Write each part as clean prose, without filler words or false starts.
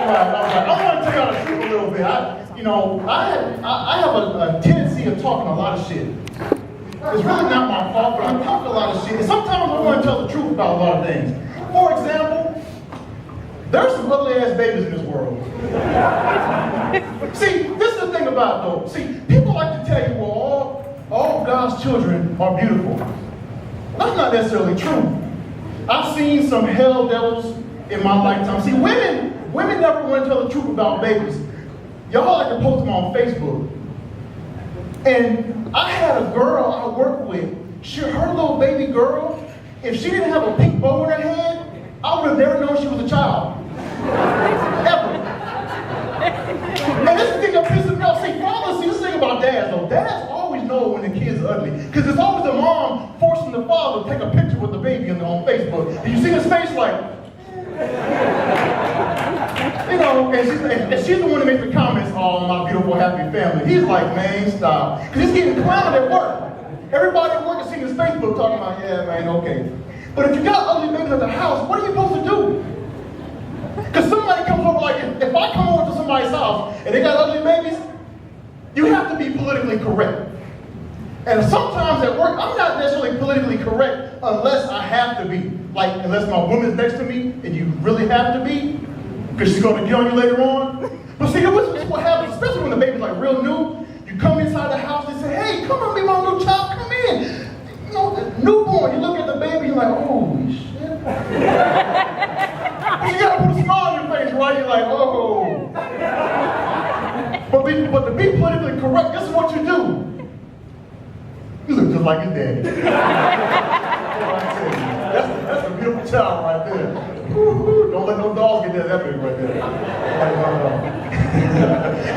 I want to tell y'all the truth a little bit. I have a tendency of talking a lot of shit. It's really not my fault, but I talk a lot of shit. And sometimes I want to tell the truth about a lot of things. For example, there's some ugly ass babies in this world. See, this is the thing about it though. See, people like to tell you, well, all God's children are beautiful. That's not necessarily true. I've seen some hell devils in my lifetime. See, women never want to tell the truth about babies. Y'all like to post them on Facebook. And I had a girl I worked with, her little baby girl, if she didn't have a pink bow in her head, I would have never known she was a child. Ever. And this is the thing that pisses me off. See, fathers, see this thing about dads though. Dads always know when the kid's ugly. Because it's always the mom forcing the father to take a picture with the baby on Facebook. And you see his face like, you know, and she's the one that makes the comments, oh, my beautiful, happy family. He's like, man, stop. Because he's getting clowned at work. Everybody at work is seeing his Facebook talking about, yeah, man, okay. But if you got ugly babies at the house, what are you supposed to do? Because somebody comes over, like, if I come over to somebody's house and they got ugly babies, you have to be politically correct. And sometimes at work, I'm not necessarily politically correct unless I have to be. Like, unless my woman's next to me, and you really have to be, because she's going to get on you later on. But see, this is what happens, especially when the baby's like real new. You come inside the house, they say, hey, come on, be my new child, come in. You know, newborn, you look at the baby, you're like, holy shit. You got to put a smile on your face, right? You're like, oh. But to be politically correct, this is what you do. You look just like his daddy. That's a beautiful child right there. Don't let no dogs get that big right there.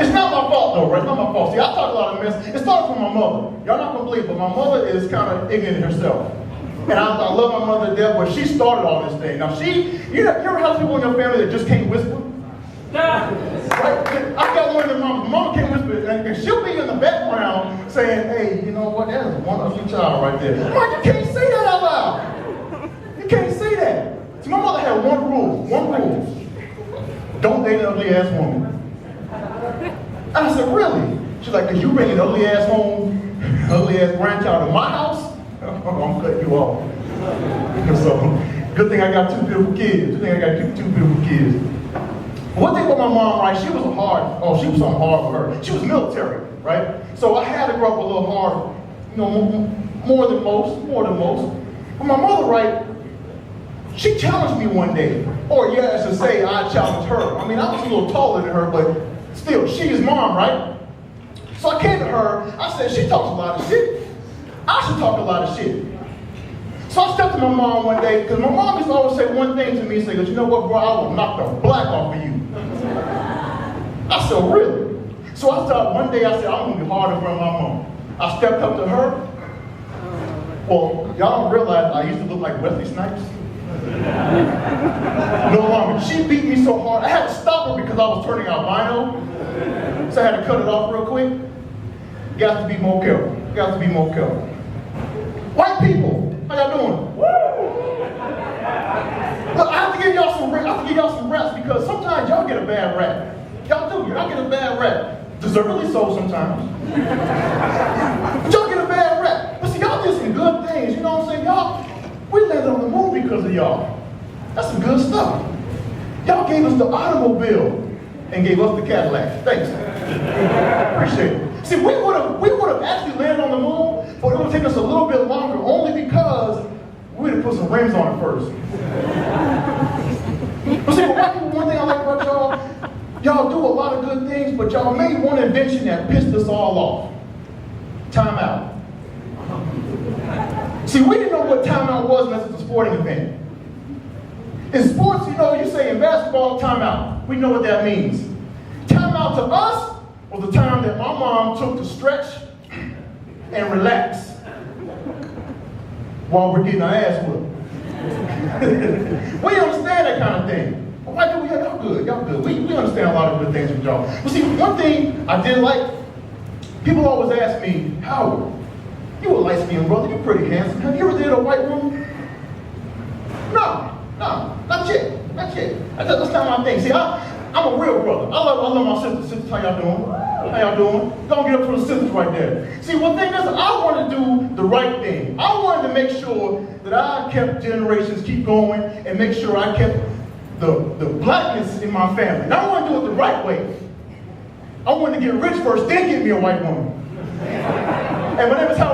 It's not my fault though, right? It's not my fault. See, I talk a lot of mess. It started from my mother. Y'all not gonna believe, but my mother is kind of ignorant herself. And I love my mother to death, but she started all this thing. Now you ever have people in your family that just can't whisper? Right? I got one of them mama can't whisper, and she'll be in the background saying, hey, you know what, that is one ugly child right there. I'm like, you can't say that out loud. You can't say that. See, my mother had one rule. Don't date an ugly ass woman. And I said, really? She's like, because you bring an ugly ass home, ugly ass grandchild to my house, I'm cutting you off. So, good thing I got two beautiful kids. Two beautiful kids. One thing about my mom, right, she was something hard for her. She was military, right? So I had to grow up a little hard, you know, more than most. But my mother, right, she challenged me one day. Or yeah, as to say, I challenged her. I mean, I was a little taller than her, but still, she's mom, right? So I came to her, I said, she talks a lot of shit. I should talk a lot of shit. So I stepped to my mom one day, because my mom used to always say one thing to me, say, you know what, bro, I will knock the black off of you. I said, really? So I started, one day I said, I'm going to be hard in front of my mom. I stepped up to her. Well, y'all don't realize I used to look like Wesley Snipes. No longer. She beat me so hard, I had to stop her because I was turning albino. So I had to cut it off real quick. You got to be more careful. White people, how y'all doing? Look, I have to give y'all some reps because sometimes y'all get a bad rap. Y'all do. Y'all get a bad rap. Deservedly so sometimes. But y'all get a bad rap. But see, y'all did some good things. You know what I'm saying? Y'all, we landed on the moon because of y'all. That's some good stuff. Y'all gave us the automobile and gave us the Cadillac. Thanks. Appreciate it. See, we would have actually landed on the moon, but it would take us a little bit longer only because we would have put some rims on it first. But see, one thing I like about y'all do a lot of good things, but y'all made one invention that pissed us all off. Timeout. See, we didn't know what timeout was unless it's a sporting event. In sports, you know, you say in basketball, timeout. We know what that means. Timeout to us was the time that my mom took to stretch and relax while we're getting our ass whooped. We understand that kind of thing. But why do y'all good. We understand a lot of good things with y'all. But see, one thing I did like, people always ask me, Howard, you a light-skinned brother, you pretty handsome. Have you ever dated a white woman? No, not yet. That's not my thing. See, I'm a real brother. I love my sisters. Sisters, how y'all doing? How y'all doing? Don't get up for the sisters right there. See, one thing is, I want to do the right thing. I wanted to make sure that I kept generations keep going and make sure I kept the blackness in my family. And I want to do it the right way. I wanted to get rich first, then get me a white woman. And when every time